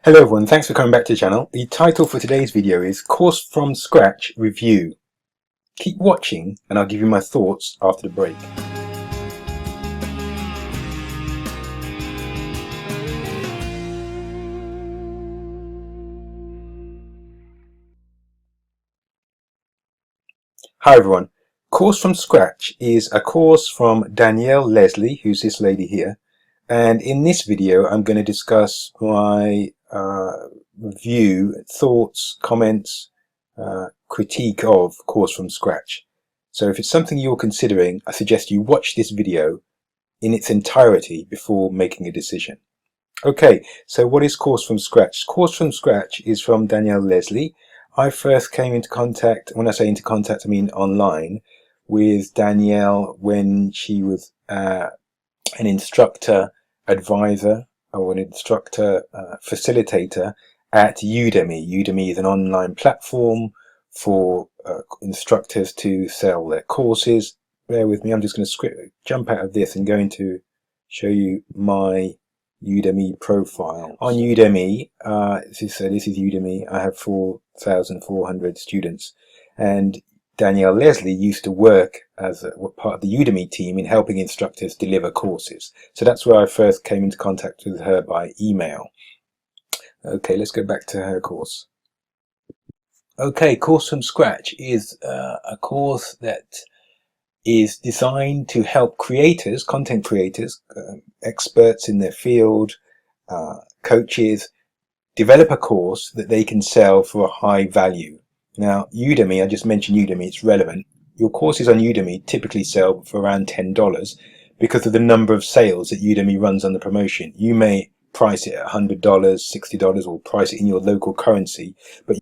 Hello everyone, thanks for coming back to the channel. The title for today's video is Course from Scratch Review. Keep watching and I'll give you my thoughts after the break. Hi everyone. Course from Scratch is a course from Danielle Leslie, who's this lady here. And in this video, I'm going to discuss my review, thoughts, comments, critique of Course from Scratch. So if it's something you're considering, I suggest you watch this video in its entirety before making a decision. Okay, so what is Course from Scratch? Course from Scratch is from Danielle Leslie. I first came into contact, when I say into contact, I mean online, with Danielle when she was an instructor advisor or an instructor facilitator at Udemy. Udemy is an online platform for instructors to sell their courses. Bear with me, I'm just going to jump out of this and going to show you my Udemy profile. On Udemy, this is Udemy, I have 4,400 students, and Danielle Leslie used to work as part of the Udemy team in helping instructors deliver courses. So that's where I first came into contact with her by email. Okay, let's go back to her course. Okay, Course from Scratch is a course that is designed to help creators, content creators, experts in their field, coaches, develop a course that they can sell for a high value. Now, Udemy, I just mentioned Udemy, it's relevant. Your courses on Udemy typically sell for around $10 because of the number of sales that Udemy runs on the promotion. You may price it at $100, $60, or price it in your local currency, but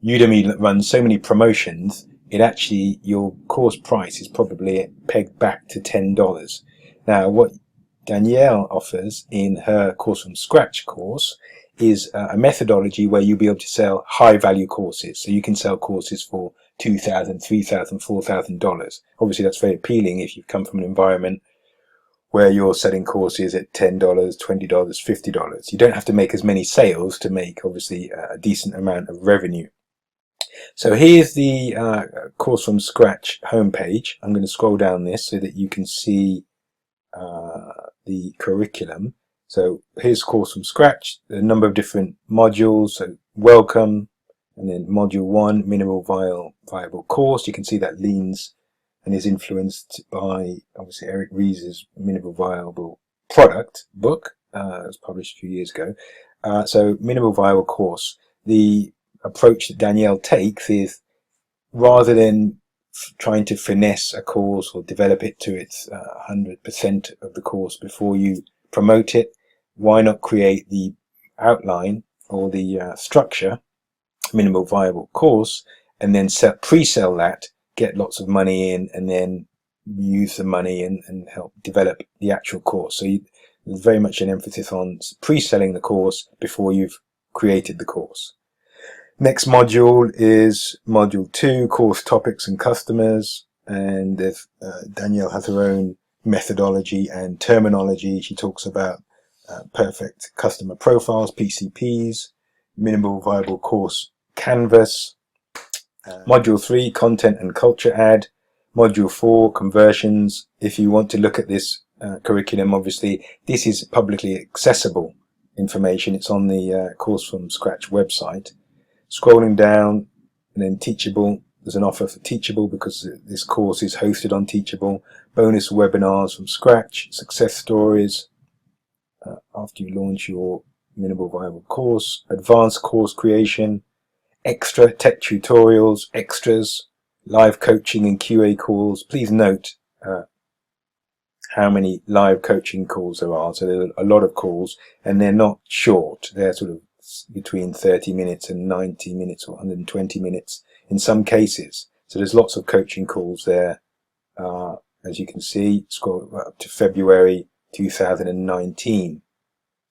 Udemy runs so many promotions, your course price is probably pegged back to $10. Now, what Danielle offers in her Course from Scratch course is a methodology where you'll be able to sell high value courses. So you can sell courses for $2,000, $3,000, $4,000. Obviously that's very appealing if you've come from an environment where you're selling courses at $10, $20, $50. You don't have to make as many sales to make obviously a decent amount of revenue. So here's the Course from Scratch homepage. I'm going to scroll down this so that you can see the curriculum. So here's Course from Scratch, a number of different modules. So welcome, and then module 1, minimal viable course. You can see that leans and is influenced by obviously Eric Ries's minimal viable product book. It was published a few years ago. So minimal viable course. The approach that Danielle takes is, rather than trying to finesse a course or develop it to its 100% of the course before you promote it, why not create the outline or the structure, minimal viable course, and then pre-sell that, get lots of money in, and then use the money and help develop the actual course. So there's very much an emphasis on pre-selling the course before you've created the course. Next module is module 2, course topics and customers, and Danielle has her own methodology and terminology. She talks about perfect customer profiles, PCPs, minimal viable course canvas, module 3, content and culture ad, module 4, conversions. If you want to look at this curriculum, obviously this is publicly accessible information. It's on the Course from Scratch website. Scrolling down, and then Teachable. There's an offer for Teachable because this course is hosted on Teachable. Bonus webinars from scratch, success stories after you launch your minimal viable course, advanced course creation, extra tech tutorials, extras, live coaching and QA calls. Please note how many live coaching calls there are. So there are a lot of calls, and they're not short. They're sort of between 30 minutes and 90 minutes or 120 minutes in some cases. So there's lots of coaching calls there. As you can see, scroll up to February 2019.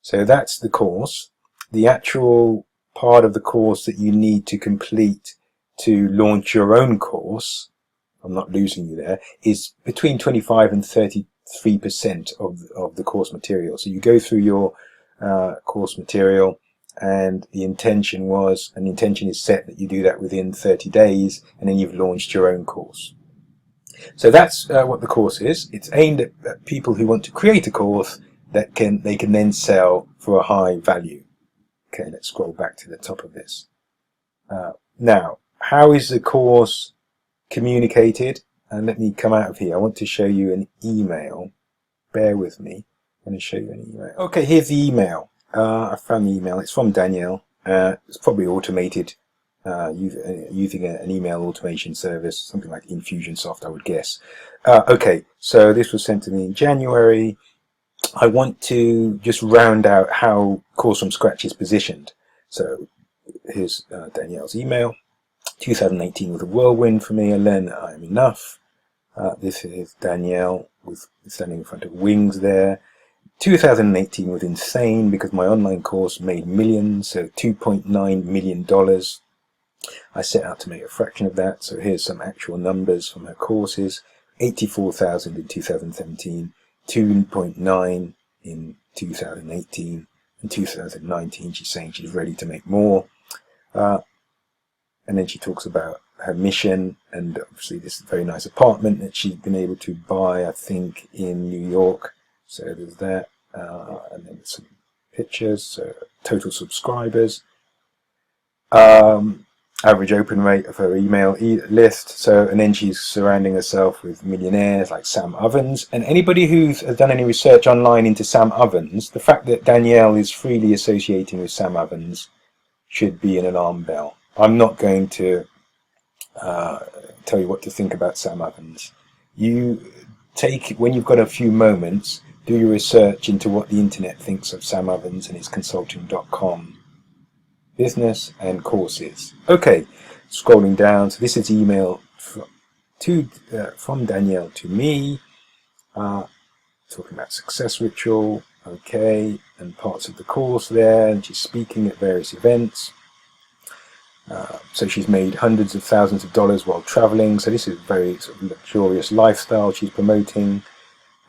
So that's the course. The actual part of the course that you need to complete to launch your own course, I'm not losing you there, is between 25 and 33% of the course material. So you go through your course material, and the intention is set that you do that within 30 days, and then you've launched your own course. So that's what the course is. It's aimed at people who want to create a course that they can then sell for a high value. Okay, let's scroll back to the top of this. Now, how is the course communicated? And let me come out of here. I want to show you an email. Bear with me. I'm going to show you an email. Okay, here's the email. I found the email. It's from Danielle. It's probably automated using an email automation service, something like Infusionsoft, I would guess. Okay, so this was sent to me in January. I want to just round out how Course from Scratch is positioned. So here's Danielle's email. 2018 was a whirlwind for me. I learned that I am enough. This is Danielle standing in front of wings there. 2018 was insane because my online course made millions, so $2.9 million. I set out to make a fraction of that, so here's some actual numbers from her courses. 84,000 in 2017, 2.9 in 2018, and 2019 she's saying she's ready to make more. And then she talks about her mission, and obviously this very nice apartment that she's been able to buy, I think, in New York. So there's that, and then some pictures, so total subscribers, average open rate of her email list. So, and then she's surrounding herself with millionaires like Sam Ovens. And anybody who has done any research online into Sam Ovens, the fact that Danielle is freely associating with Sam Ovens should be an alarm bell. I'm not going to tell you what to think about Sam Ovens. You take, when you've got a few moments, do your research into what the internet thinks of Sam Ovens and his consulting.com business and courses. Okay, scrolling down. So this is email from Danielle to me, talking about success ritual. Okay, and parts of the course there, and she's speaking at various events. So she's made hundreds of thousands of dollars while traveling. So this is a very sort of luxurious lifestyle she's promoting.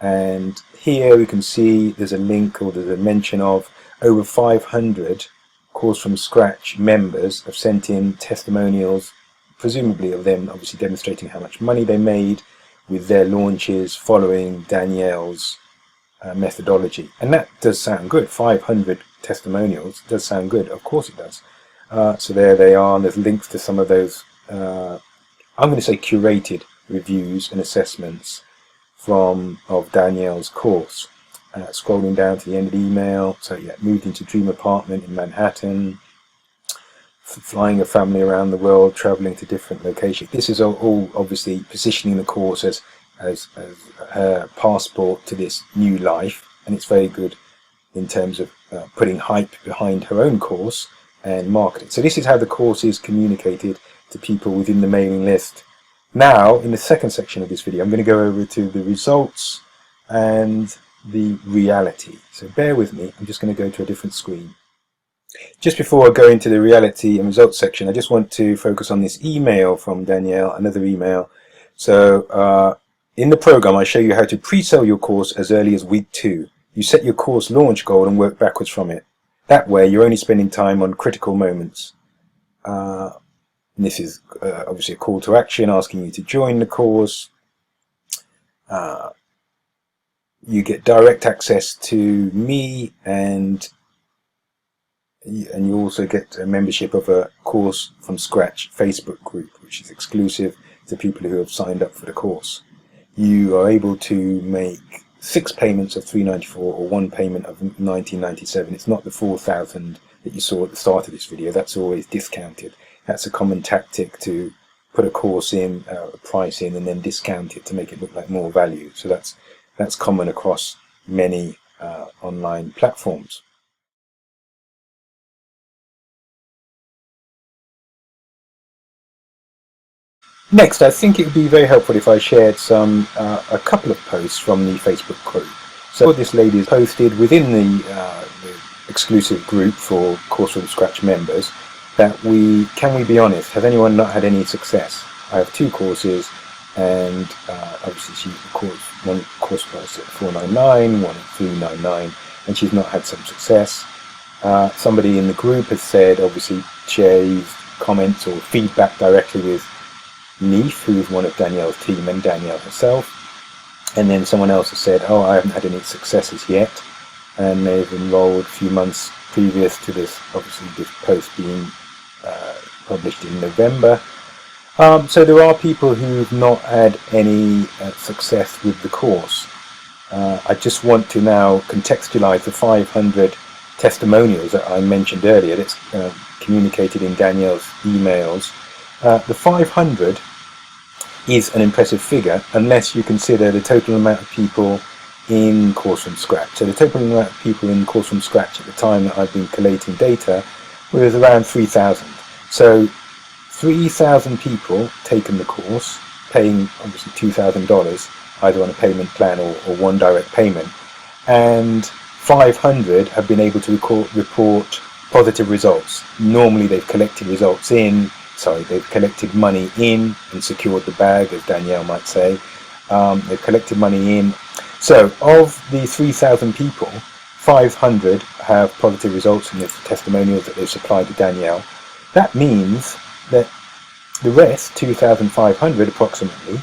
And here we can see there's a link, or there's a mention of over 500 Course from Scratch members have sent in testimonials, presumably of them obviously demonstrating how much money they made with their launches following Danielle's methodology. And that does sound good. 500 testimonials does sound good. Of course it does. So there they are, and there's links to some of those, I'm going to say curated reviews and assessments of Danielle's course. Scrolling down to the end of the email, so yeah, moved into dream apartment in Manhattan, flying a family around the world, traveling to different locations. This is all obviously positioning the course as her passport to this new life, and it's very good in terms of putting hype behind her own course and marketing. So this is how the course is communicated to people within the mailing list. Now, in the second section of this video, I'm going to go over to the results and the reality. So bear with me, I'm just going to go to a different screen. Just before I go into the reality and results section, I just want to focus on this email from Danielle, another email. So in the program, I show you how to pre-sell your course as early as week 2. You set your course launch goal and work backwards from it. That way, you're only spending time on critical moments. And this is obviously a call to action, asking you to join the course. You get direct access to me, and you also get a membership of a Course from Scratch Facebook group, which is exclusive to people who have signed up for the course. You are able to make 6 payments of $394 or 1 payment of $19.97. It's not the $4,000 that you saw at the start of this video. That's always discounted. That's a common tactic to put a course in, a price in, and then discount it to make it look like more value. So that's common across many online platforms. Next, I think it would be very helpful if I shared a couple of posts from the Facebook group. So what this lady has posted within the exclusive group for Course from Scratch members, that can we be honest, has anyone not had any success? I have 2 courses, and obviously she one course price at $499, one at $399, and she's not had some success. Somebody in the group has said, obviously share his comments or feedback directly with Neef, who is one of Danielle's team, and Danielle herself. And then someone else has said, oh, I haven't had any successes yet, and they've enrolled a few months previous to this, obviously this post being published in November. So there are people who've not had any success with the course. I just want to now contextualize the 500 testimonials that I mentioned earlier, that's communicated in Danielle's emails. The 500 is an impressive figure unless you consider the total amount of people in Course from Scratch. So the total amount of people in Course from Scratch at the time that I've been collating data was around 3,000. So 3,000 people taken the course, paying obviously $2,000 either on a payment plan or one direct payment, and 500 have been able to report positive results. Normally they've collected they've collected money in and secured the bag, as Danielle might say. They've collected money in. So of the 3,000 people, 500 have positive results in the testimonials that they've supplied to Danielle. That means that the rest, 2,500 approximately,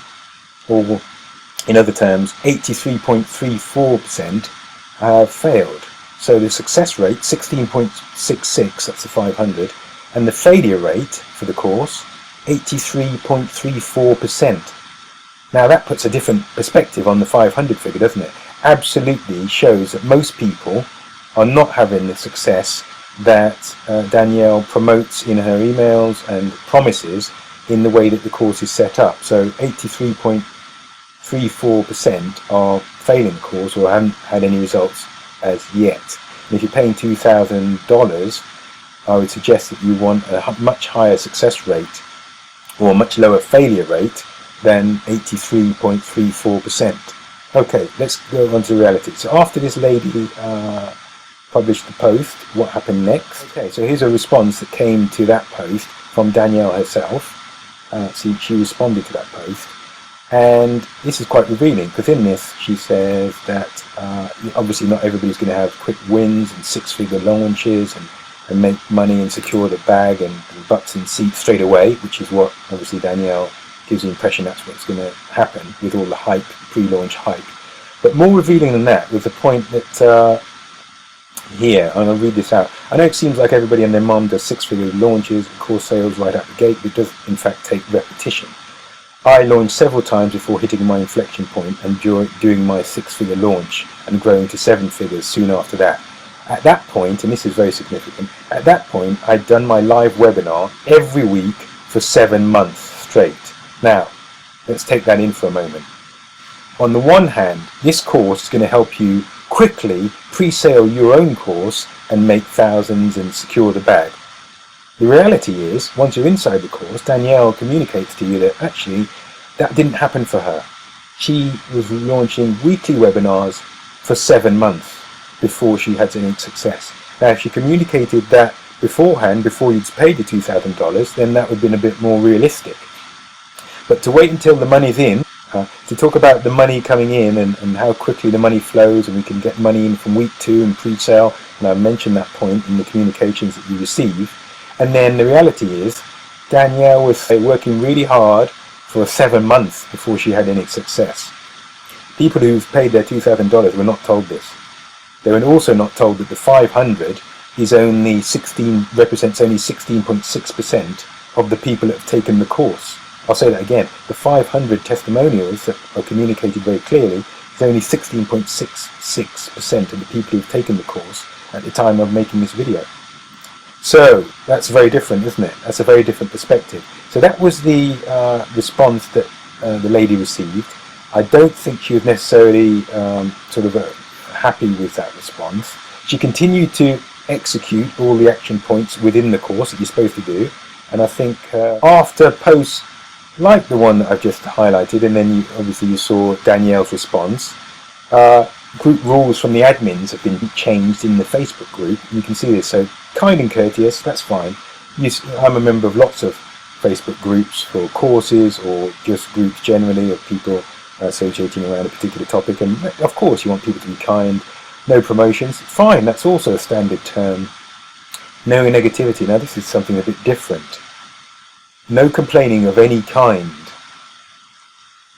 or in other terms, 83.34% have failed. So the success rate, 16.66, that's the 500, and the failure rate for the course, 83.34%. Now that puts a different perspective on the 500 figure, doesn't it? Absolutely shows that most people are not having the success that Danielle promotes in her emails and promises in the way that the course is set up. So 83.34% are failing the course or haven't had any results as yet. And if you're paying $2,000, I would suggest that you want a much higher success rate or a much lower failure rate than 83.34%. Okay, let's go on to reality. So after this lady published the post, what happened next? Okay, so here's a response that came to that post from Danielle herself. She responded to that post, and this is quite revealing, because in this she says that obviously not everybody's going to have quick wins and six-figure launches and make money and secure the bag and butts and seats straight away, which is what obviously Danielle gives the impression that's what's going to happen with all the hype, pre-launch hype. But more revealing than that was the point that here, and I'll read this out. I know it seems like everybody and their mom does six-figure launches and course sales right out the gate, but it does in fact take repetition. I launched several times before hitting my inflection point and doing my six-figure launch and growing to seven figures soon after that. At that point, and this is very significant, at that point I'd done my live webinar every week for 7 months straight. Now, let's take that in for a moment. On the one hand, this course is going to help you quickly pre-sale your own course and make thousands and secure the bag. The reality is, once you're inside the course, Danielle communicates to you that actually that didn't happen for her. She was launching weekly webinars for 7 months before she had any success. Now, if she communicated that beforehand, before you'd paid the $2,000, then that would have been a bit more realistic. But to wait until the money's in, to talk about the money coming in and how quickly the money flows and we can get money in from week 2 and pre-sale, and I mentioned that point in the communications that you receive. And then the reality is, Danielle was working really hard for 7 months before she had any success. People who've paid their $2,000 were not told this. They were also not told that the 500 is represents only 16.6% of the people that have taken the course. I'll say that again. The 500 testimonials that are communicated very clearly is only 16.66% of the people who've taken the course at the time of making this video. So that's very different, isn't it? That's a very different perspective. So that was the response that the lady received. I don't think she was necessarily happy with that response. She continued to execute all the action points within the course that you're supposed to do. And I think after posts like the one that I've just highlighted, and then you saw Danielle's response, group rules from the admins have been changed in the Facebook group. You can see this, so kind and courteous, that's fine. I'm a member of lots of Facebook groups for courses or just groups generally of people associating around a particular topic, and of course you want people to be kind. No promotions, fine, that's also a standard term No negativity. Now this is something a bit different. No complaining of any kind.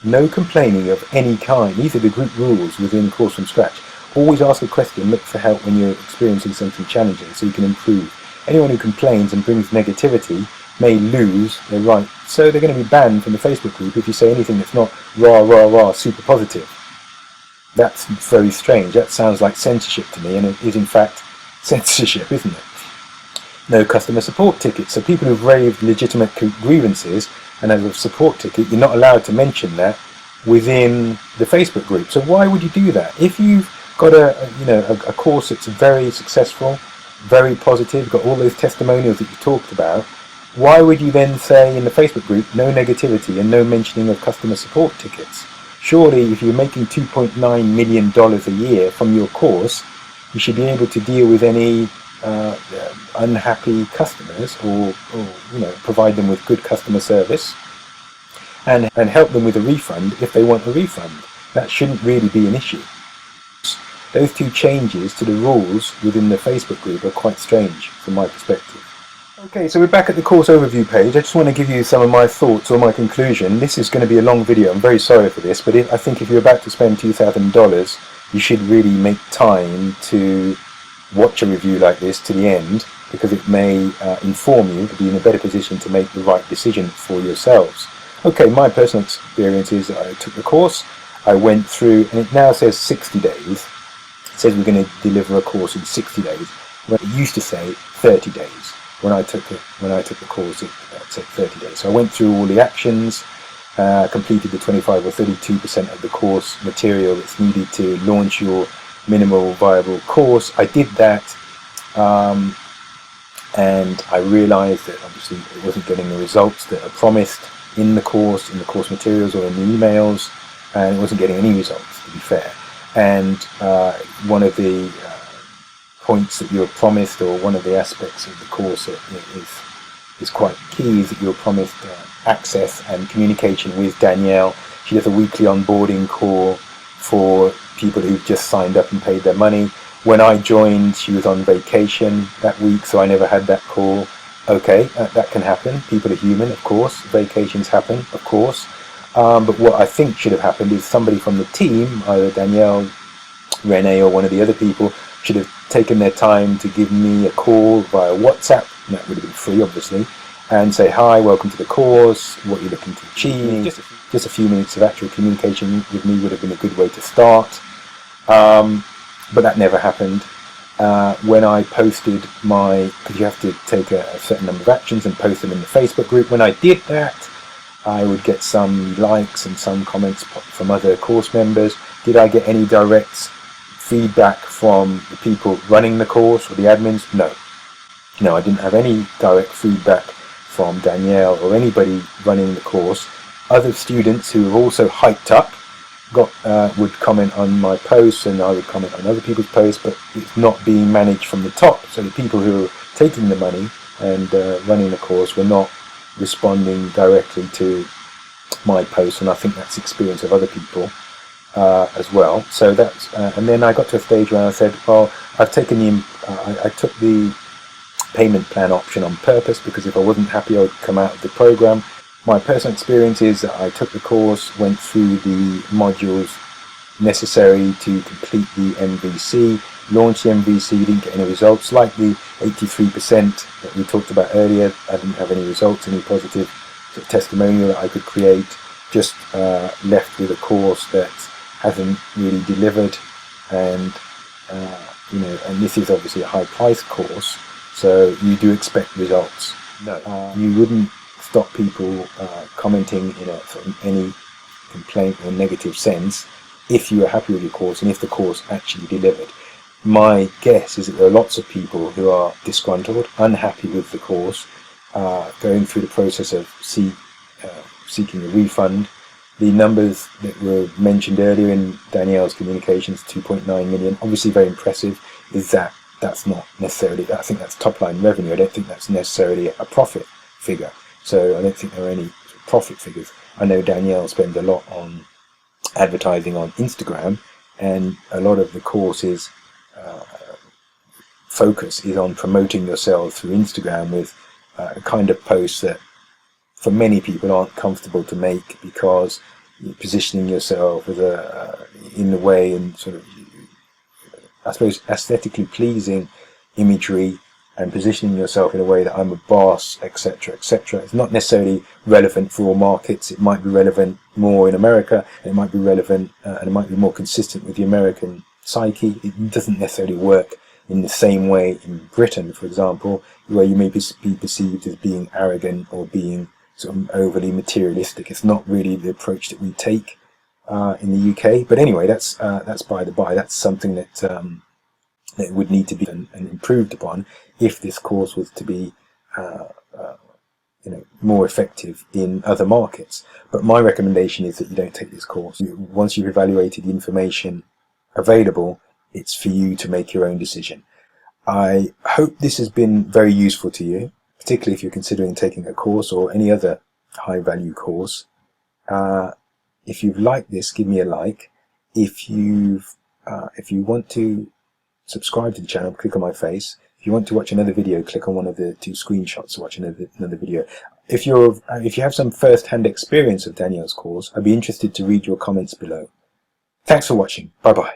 No complaining of any kind. These are the group rules within Course from Scratch. Always ask a question, look for help when you're experiencing something challenging so you can improve. Anyone who complains and brings negativity may lose their right. So they're going to be banned from the Facebook group if you say anything that's not rah, rah, rah, super positive. That's very strange. That sounds like censorship to me, and it is in fact censorship, isn't it? No customer support tickets. So people who've raised legitimate grievances and have a support ticket, you're not allowed to mention that within the Facebook group. So why would you do that? If you've got a course that's very successful, very positive, got all those testimonials that you talked about, why would you then say in the Facebook group no negativity and no mentioning of customer support tickets? Surely if you're making $2.9 million a year from your course, you should be able to deal with any unhappy customers, or provide them with good customer service and help them with a refund if they want a refund. That shouldn't really be an issue. Those two changes to the rules within the Facebook group are quite strange from my perspective. Okay, so we're back at the course overview page. I just want to give you some of my thoughts or my conclusion. This is going to be a long video. I'm very sorry for this, but I think if you're about to spend $2,000, you should really make time to watch a review like this to the end, because it may inform you to be in a better position to make the right decision for yourselves. Okay, my personal experience is I took the course, I went through, and it now says 60 days. It says we're going to deliver a course in 60 days. Well, it used to say 30 days. When I took the course, it said 30 days. So I went through all the actions, completed the 25 or 32% of the course material that's needed to launch your minimal viable course. I did that, and I realized that obviously it wasn't getting the results that are promised in the course materials or in the emails, and it wasn't getting any results, to be fair. And one of the points that you're promised, or one of the aspects of the course that is quite key, is that you're promised access and communication with Danielle. She does a weekly onboarding call for people who've just signed up and paid their money. When I joined, she was on vacation that week, so I never had that call. Okay, that can happen. People are human, of course. Vacations happen, of course. But what I think should have happened is somebody from the team, either Danielle, Renee, or one of the other people, should have taken their time to give me a call via WhatsApp. And that would have been free, obviously, and say, hi, welcome to the course, what you're looking to achieve. Just a few minutes of actual communication with me would have been a good way to start. But that never happened. When I posted because you have to take a certain number of actions and post them in the Facebook group. When I did that, I would get some likes and some comments from other course members. Did I get any direct feedback from the people running the course or the admins? No, I didn't have any direct feedback from Danielle or anybody running the course. Other students who have also hyped up would comment on my posts, and I would comment on other people's posts, but it's not being managed from the top. So the people who are taking the money and running the course were not responding directly to my posts, and I think that's the experience of other people as well. So that's and then I got to a stage where I said, well, I've taken I took the payment plan option on purpose, because if I wasn't happy I would come out of the program. My personal experience is that I took the course, went through the modules necessary to complete the MVC, launched the MVC, didn't get any results. Like the 83% that we talked about earlier, I didn't have any results, any positive sort of testimonial that I could create. Just left with a course that hasn't really delivered, and and this is obviously a high-priced course, so you do expect results. No, you wouldn't stop people commenting in any complaint or negative sense if you are happy with your course and if the course actually delivered. My guess is that there are lots of people who are disgruntled, unhappy with the course, going through the process of seeking a refund. The numbers that were mentioned earlier in Danielle's communications, 2.9 million, obviously very impressive. That's not necessarily, I think that's top line revenue. I don't think that's necessarily a profit figure. So I don't think there are any profit figures. I know Danielle spends a lot on advertising on Instagram, and a lot of the course is focus is on promoting yourself through Instagram with a kind of post that for many people aren't comfortable to make, because you're positioning yourself as in the way and sort of, I suppose, aesthetically pleasing imagery, and positioning yourself in a way that I'm a boss, etc., etc. It's not necessarily relevant for all markets. It might be relevant more in America, and it might be relevant and it might be more consistent with the American psyche. It doesn't necessarily work in the same way in Britain, for example, where you may be perceived as being arrogant or being sort of overly materialistic. It's not really the approach that we take in the UK. But anyway, that's by the by. That's something that that would need to be and improved upon if this course was to be more effective in other markets. But my recommendation is that you don't take this course. Once you've evaluated the information available, it's for you to make your own decision. I hope this has been very useful to you, particularly if you're considering taking a course or any other high value course. If you've liked this, give me a like. If you want to subscribe to the channel, click on my face. If you want to watch another video, click on one of the 2 screenshots to watch another video. If you have some first-hand experience of Danielle's course, I'd be interested to read your comments below. Thanks for watching. Bye bye.